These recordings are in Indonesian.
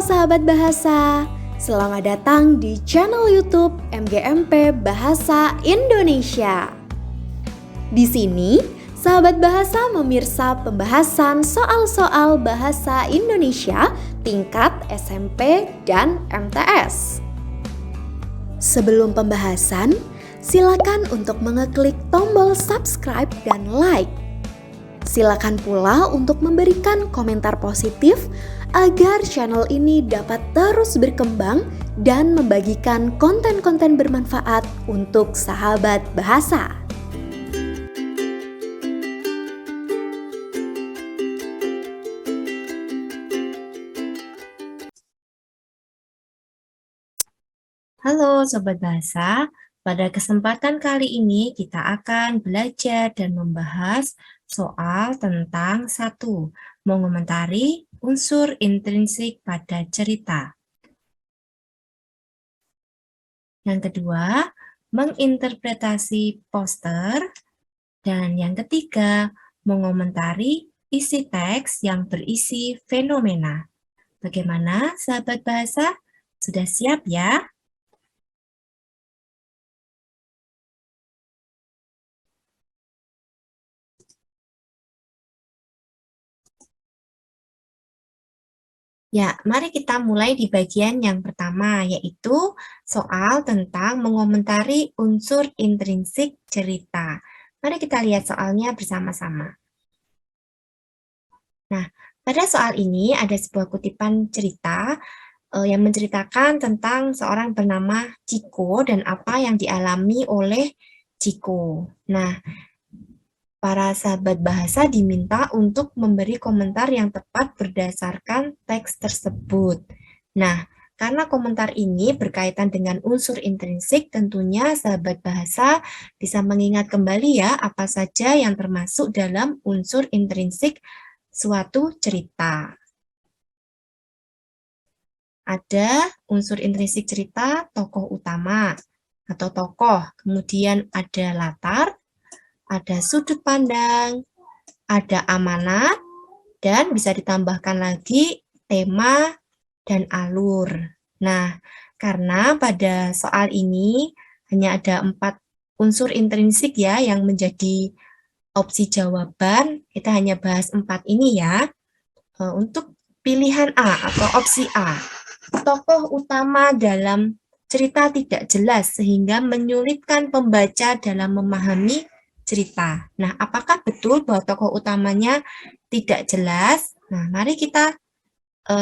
sahabat bahasa, selamat datang di channel YouTube MGMP Bahasa Indonesia. Di sini, sahabat bahasa memirsa pembahasan soal-soal bahasa Indonesia tingkat SMP dan MTS. Sebelum pembahasan, silakan untuk mengeklik tombol subscribe dan like. Silakan pula untuk memberikan komentar positif agar channel ini dapat terus berkembang dan membagikan konten-konten bermanfaat untuk sahabat bahasa. Halo Sobat Bahasa, pada kesempatan kali ini kita akan belajar dan membahas soal tentang mengomentari unsur intrinsik pada cerita. Yang kedua, menginterpretasi poster. Dan yang ketiga, mengomentari isi teks yang berisi fenomena. Bagaimana sahabat bahasa? Sudah siap ya? Ya, mari kita mulai di bagian yang pertama, yaitu soal tentang mengomentari unsur intrinsik cerita. Mari kita lihat soalnya bersama-sama. Nah, pada soal ini ada sebuah kutipan cerita yang menceritakan tentang seorang bernama Ciko dan apa yang dialami oleh Ciko. Nah, para sahabat bahasa diminta untuk memberi komentar yang tepat berdasarkan teks tersebut. Nah, karena komentar ini berkaitan dengan unsur intrinsik, tentunya sahabat bahasa bisa mengingat kembali ya apa saja yang termasuk dalam unsur intrinsik suatu cerita. Ada unsur intrinsik cerita tokoh utama atau tokoh, kemudian ada latar, ada sudut pandang, ada amanat, dan bisa ditambahkan lagi tema dan alur. Nah, karena pada soal ini hanya ada 4 unsur intrinsik ya yang menjadi opsi jawaban, kita hanya bahas 4 ini ya. Untuk pilihan A atau opsi A, tokoh utama dalam cerita tidak jelas sehingga menyulitkan pembaca dalam memahami cerita. Nah, apakah betul bahwa tokoh utamanya tidak jelas? Nah, mari kita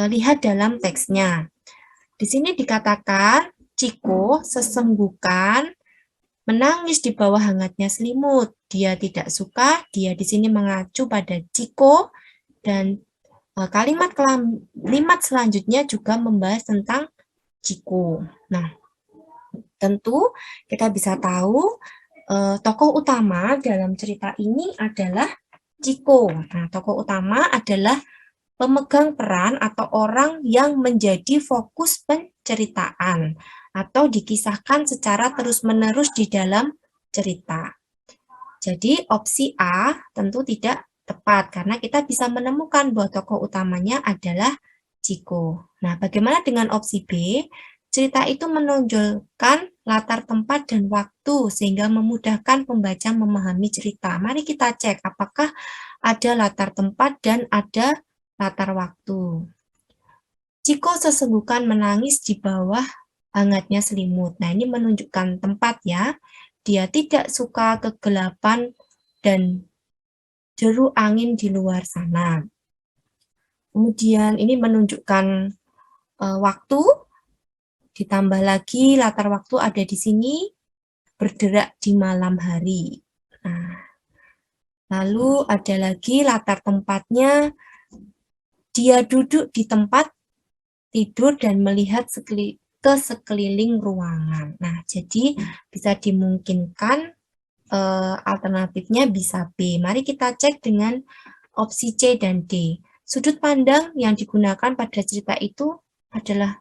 lihat dalam teksnya. Di sini dikatakan, Ciko sesenggukan menangis di bawah hangatnya selimut. Dia tidak suka, dia di sini mengacu pada Ciko, dan kalimat selanjutnya juga membahas tentang Ciko. Nah, tentu kita bisa tahu tokoh utama dalam cerita ini adalah Ciko. Nah, tokoh utama adalah pemegang peran atau orang yang menjadi fokus penceritaan atau dikisahkan secara terus-menerus di dalam cerita. Jadi, opsi A tentu tidak tepat karena kita bisa menemukan bahwa tokoh utamanya adalah Ciko. Nah, bagaimana dengan opsi B? Cerita itu menonjolkan latar tempat dan waktu sehingga memudahkan pembaca memahami cerita. Mari kita cek apakah ada latar tempat dan ada latar waktu. Ciko sesenggukan menangis di bawah hangatnya selimut. Nah, ini menunjukkan tempat ya. Dia tidak suka kegelapan dan deru angin di luar sana. Kemudian ini menunjukkan waktu. Ditambah lagi latar waktu ada di sini, bergerak di malam hari. Nah, lalu ada lagi latar tempatnya, dia duduk di tempat tidur dan melihat ke sekeliling ruangan. Nah, jadi bisa dimungkinkan alternatifnya bisa B. Mari kita cek dengan opsi C dan D. Sudut pandang yang digunakan pada cerita itu adalah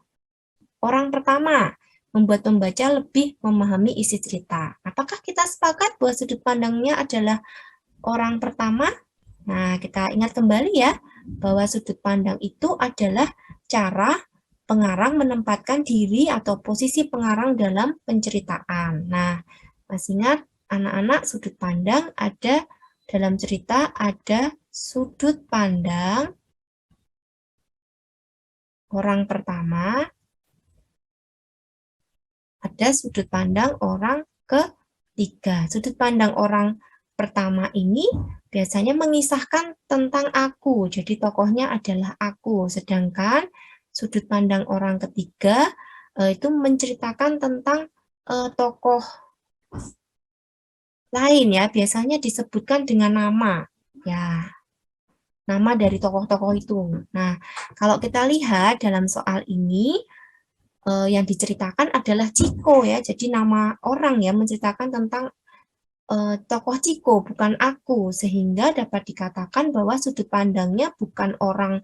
orang pertama, membuat pembaca lebih memahami isi cerita. Apakah kita sepakat bahwa sudut pandangnya adalah orang pertama? Nah, kita ingat kembali ya, bahwa sudut pandang itu adalah cara pengarang menempatkan diri atau posisi pengarang dalam penceritaan. Nah, masih ingat anak-anak sudut pandang ada dalam cerita ada sudut pandang orang pertama, ada sudut pandang orang ketiga. Sudut pandang orang pertama ini biasanya mengisahkan tentang aku, jadi tokohnya adalah aku. Sedangkan sudut pandang orang ketiga itu menceritakan tentang tokoh lain ya, biasanya disebutkan dengan nama. Ya, nama dari tokoh-tokoh itu. Nah, kalau kita lihat dalam soal ini, yang diceritakan adalah Ciko ya, jadi nama orang ya menceritakan tentang tokoh Ciko, bukan aku, sehingga dapat dikatakan bahwa sudut pandangnya bukan orang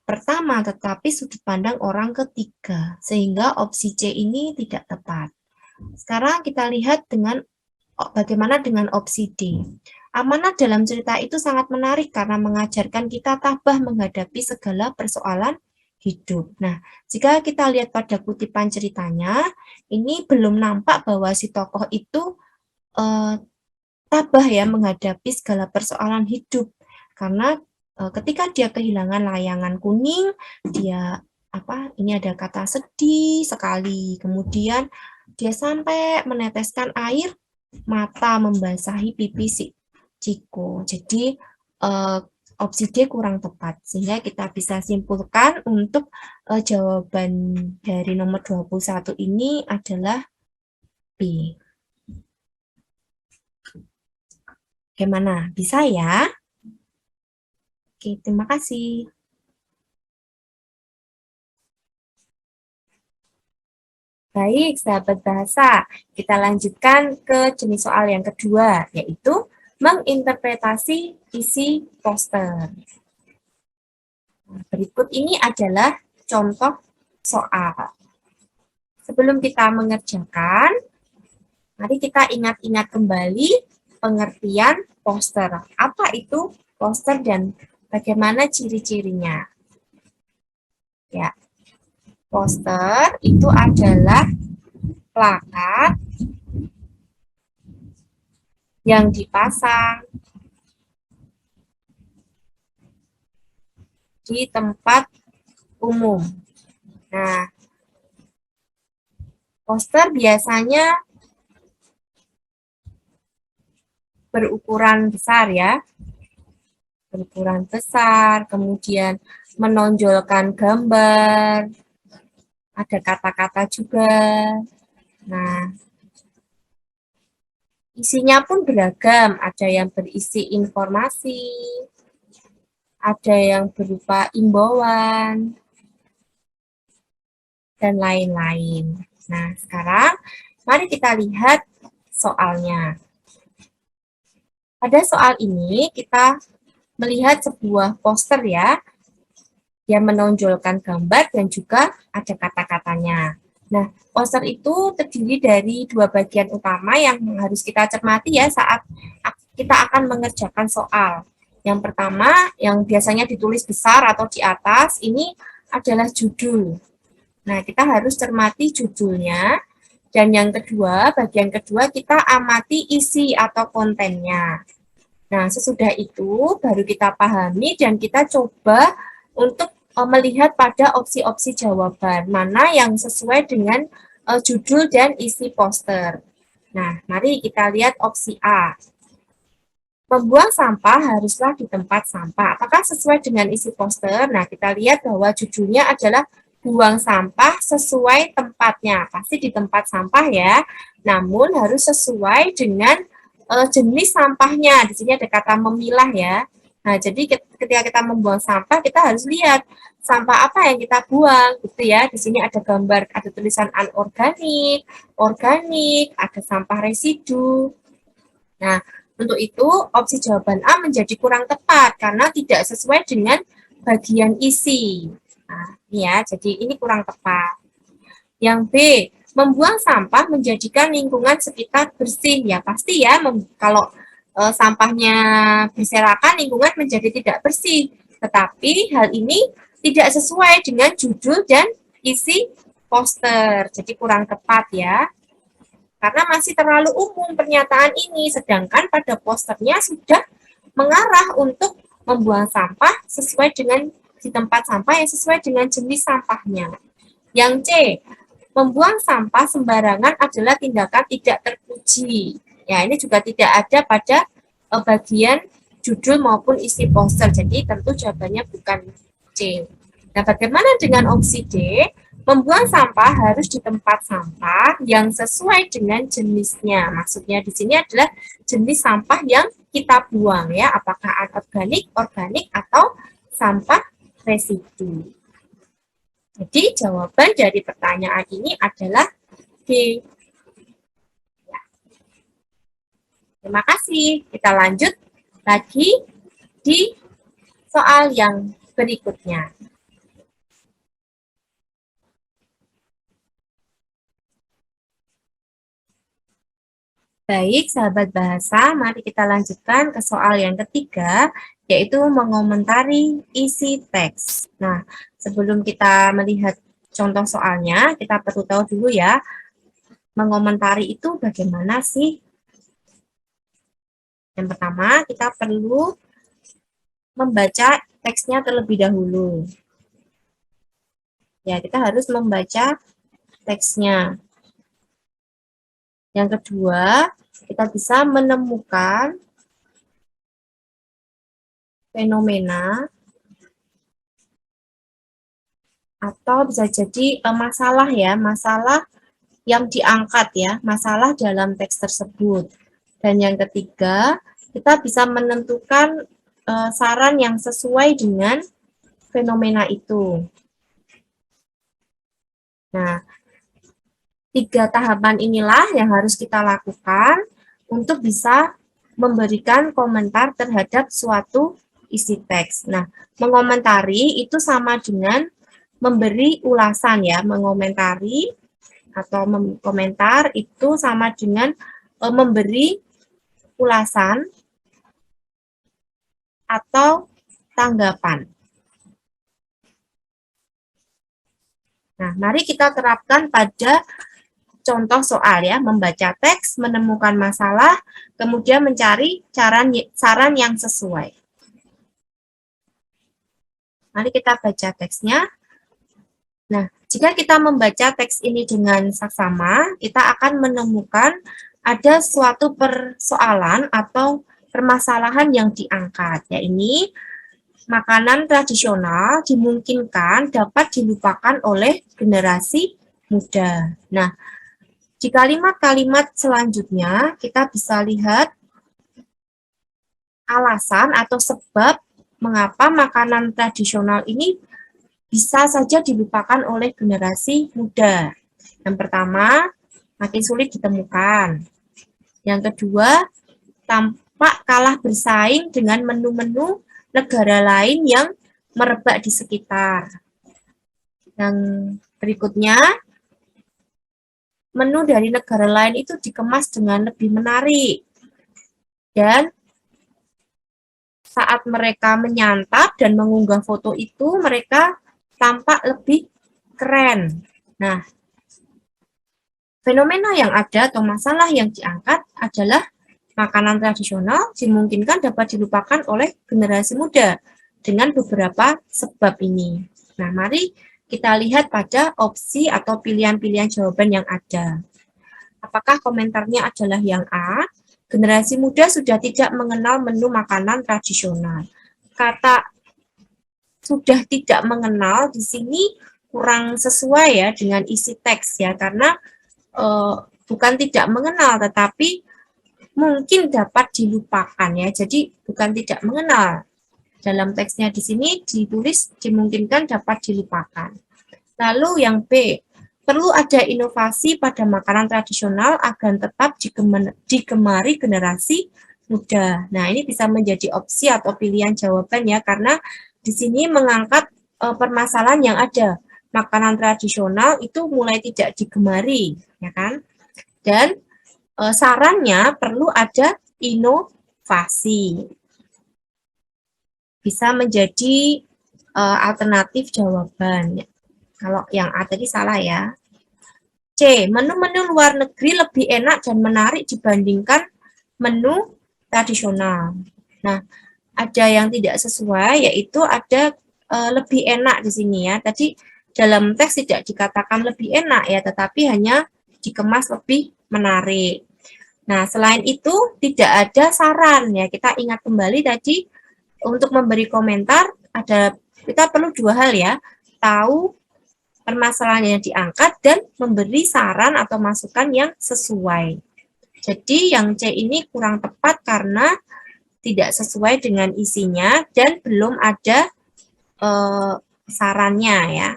pertama, tetapi sudut pandang orang ketiga, sehingga opsi C ini tidak tepat. Sekarang kita lihat dengan bagaimana dengan opsi D. Amanah dalam cerita itu sangat menarik karena mengajarkan kita tabah menghadapi segala persoalan hidup. Nah, jika kita lihat pada kutipan ceritanya, ini belum nampak bahwa si tokoh itu tabah ya menghadapi segala persoalan hidup. Karena ketika dia kehilangan layangan kuning, dia ini ada kata sedih sekali. Kemudian dia sampai meneteskan air mata membasahi pipi si Ciko. Jadi opsi D kurang tepat, sehingga kita bisa simpulkan untuk jawaban dari nomor 21 ini adalah B. Bagaimana? Bisa ya? Oke, terima kasih. Baik, sahabat bahasa, kita lanjutkan ke jenis soal yang kedua, yaitu menginterpretasi isi poster. Berikut ini adalah contoh soal. Sebelum kita mengerjakan, mari kita ingat-ingat kembali pengertian poster. Apa itu poster dan bagaimana ciri-cirinya? Ya, poster itu adalah plakat yang dipasang di tempat umum. Nah, poster biasanya berukuran besar ya, berukuran besar, kemudian menonjolkan gambar, ada kata-kata juga. Nah, isinya pun beragam, ada yang berisi informasi, ada yang berupa imbauan, dan lain-lain. Nah, sekarang mari kita lihat soalnya. Pada soal ini kita melihat sebuah poster ya, yang menonjolkan gambar dan juga ada kata-katanya. Nah, poster itu terdiri dari dua bagian utama yang harus kita cermati ya saat kita akan mengerjakan soal. Yang pertama, yang biasanya ditulis besar atau di atas, ini adalah judul. Nah, kita harus cermati judulnya. Dan yang kedua, bagian kedua kita amati isi atau kontennya. Nah, sesudah itu baru kita pahami dan kita coba untuk melihat pada opsi-opsi jawaban, mana yang sesuai dengan judul dan isi poster. Nah, mari kita lihat opsi A. Membuang sampah haruslah di tempat sampah. Apakah sesuai dengan isi poster? Nah, kita lihat bahwa judulnya adalah buang sampah sesuai tempatnya. Pasti di tempat sampah ya. Namun harus sesuai dengan jenis sampahnya. Di sini ada kata memilah ya. Nah, jadi ketika kita membuang sampah, kita harus lihat sampah apa yang kita buang, gitu ya. Di sini ada gambar, ada tulisan anorganik, organik, ada sampah residu. Nah, untuk itu opsi jawaban A menjadi kurang tepat karena tidak sesuai dengan bagian isi. Nah, ini ya, jadi ini kurang tepat. Yang B, membuang sampah menjadikan lingkungan sekitar bersih. Ya, pasti ya, kalau sampahnya berserakan, lingkungan menjadi tidak bersih. Tetapi hal ini tidak sesuai dengan judul dan isi poster. Jadi kurang tepat ya. Karena masih terlalu umum pernyataan ini, sedangkan pada posternya sudah mengarah untuk membuang sampah sesuai dengan di tempat sampah yang sesuai dengan jenis sampahnya. Yang C, membuang sampah sembarangan adalah tindakan tidak terpuji. Ya, ini juga tidak ada pada bagian judul maupun isi poster. Jadi tentu jawabannya bukan C. Nah, bagaimana dengan opsi D? Membuang sampah harus di tempat sampah yang sesuai dengan jenisnya. Maksudnya di sini adalah jenis sampah yang kita buang ya, apakah anorganik, organik, atau sampah residu. Jadi jawaban dari pertanyaan ini adalah D. Terima kasih. Kita lanjut lagi di soal yang berikutnya. Baik, sahabat bahasa, mari kita lanjutkan ke soal yang ketiga, yaitu mengomentari isi teks. Nah, sebelum kita melihat contoh soalnya, kita perlu tahu dulu ya, mengomentari itu bagaimana sih? Yang pertama, kita perlu membaca teksnya terlebih dahulu. Ya, kita harus membaca teksnya. Yang kedua, kita bisa menemukan fenomena atau bisa jadi masalah ya, masalah yang diangkat ya, masalah dalam teks tersebut. Dan yang ketiga, kita bisa menentukan saran yang sesuai dengan fenomena itu. Nah, 3 tahapan inilah yang harus kita lakukan untuk bisa memberikan komentar terhadap suatu isi teks. Nah, mengomentari itu sama dengan memberi ulasan ya, mengomentari atau komentar itu sama dengan memberi ulasan atau tanggapan. Nah, mari kita terapkan pada contoh soal ya, membaca teks, menemukan masalah, kemudian mencari saran yang sesuai. Mari kita baca teksnya. Nah, jika kita membaca teks ini dengan saksama, kita akan menemukan ada suatu persoalan atau permasalahan yang diangkat. Ya, ini makanan tradisional dimungkinkan dapat dilupakan oleh generasi muda. Nah, di kalimat-kalimat selanjutnya, kita bisa lihat alasan atau sebab mengapa makanan tradisional ini bisa saja dilupakan oleh generasi muda. Yang pertama, makin sulit ditemukan. Yang kedua, tampak kalah bersaing dengan menu-menu negara lain yang merebak di sekitar. Yang berikutnya, menu dari negara lain itu dikemas dengan lebih menarik. Dan saat mereka menyantap dan mengunggah foto itu, mereka tampak lebih keren. Nah, fenomena yang ada atau masalah yang diangkat adalah makanan tradisional dimungkinkan dapat dilupakan oleh generasi muda dengan beberapa sebab ini. Nah, mari kita lihat pada opsi atau pilihan-pilihan jawaban yang ada. Apakah komentarnya adalah yang A? Generasi muda sudah tidak mengenal menu makanan tradisional. Kata sudah tidak mengenal di sini kurang sesuai ya dengan isi teks ya, karena bukan tidak mengenal tetapi mungkin dapat dilupakan ya. Jadi bukan tidak mengenal. Dalam teksnya di sini ditulis dimungkinkan dapat dilupakan. Lalu yang B, perlu ada inovasi pada makanan tradisional agar tetap digemari generasi muda. Nah, ini bisa menjadi opsi atau pilihan jawaban ya, karena di sini mengangkat permasalahan yang ada. Makanan tradisional itu mulai tidak digemari, ya kan? Dan sarannya perlu ada inovasi. Bisa menjadi alternatif jawaban. Kalau yang A tadi salah ya. C. Menu-menu luar negeri lebih enak dan menarik dibandingkan menu tradisional. Nah, ada yang tidak sesuai, yaitu ada lebih enak di sini ya. Tadi dalam teks tidak dikatakan lebih enak ya, tetapi hanya dikemas lebih menarik. Nah, selain itu tidak ada saran ya. Kita ingat kembali tadi untuk memberi komentar kita perlu dua hal ya. Tahu permasalahan yang diangkat dan memberi saran atau masukan yang sesuai. Jadi yang C ini kurang tepat karena tidak sesuai dengan isinya dan belum ada sarannya ya.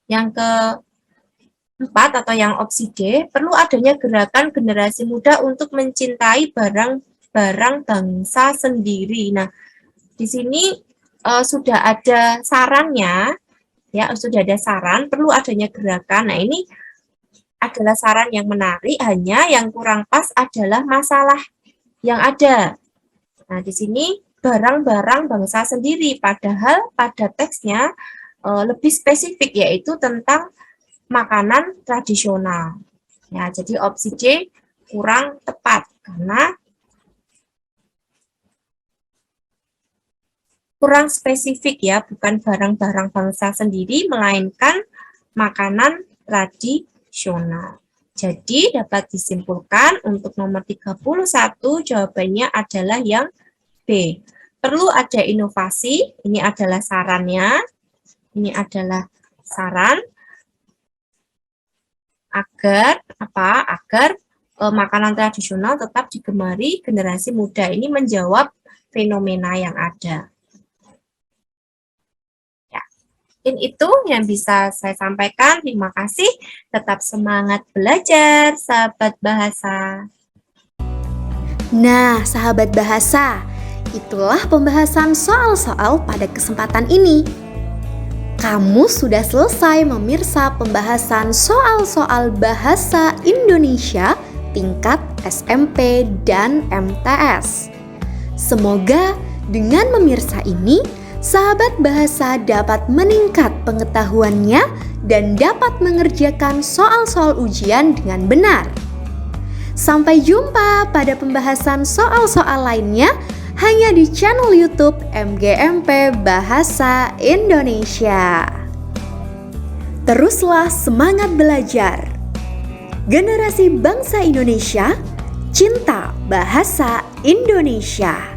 Yang keempat atau yang opsi D, perlu adanya gerakan generasi muda untuk mencintai barang-barang bangsa sendiri. Nah, di sini sudah ada sarannya, ya sudah ada saran, perlu adanya gerakan. Nah, ini adalah saran yang menarik, hanya yang kurang pas adalah masalah yang ada. Nah, di sini barang-barang bangsa sendiri, padahal pada teksnya lebih spesifik, yaitu tentang makanan tradisional. Ya, jadi opsi C kurang tepat karena kurang spesifik ya, bukan barang-barang bangsa sendiri, melainkan makanan tradisional. Jadi dapat disimpulkan untuk nomor 31 jawabannya adalah yang B. Perlu ada inovasi, ini adalah sarannya. Ini adalah saran agar makanan tradisional tetap digemari generasi muda. Ini menjawab fenomena yang ada. Ya, mungkin itu yang bisa saya sampaikan. Terima kasih. Tetap semangat belajar, sahabat bahasa. Nah, sahabat bahasa, itulah pembahasan soal-soal pada kesempatan ini. Kamu sudah selesai memirsa pembahasan soal-soal bahasa Indonesia tingkat SMP dan MTS. Semoga dengan memirsa ini, sahabat bahasa dapat meningkat pengetahuannya dan dapat mengerjakan soal-soal ujian dengan benar. Sampai jumpa pada pembahasan soal-soal lainnya hanya di channel YouTube MGMP Bahasa Indonesia. Teruslah semangat belajar. Generasi bangsa Indonesia, cinta bahasa Indonesia.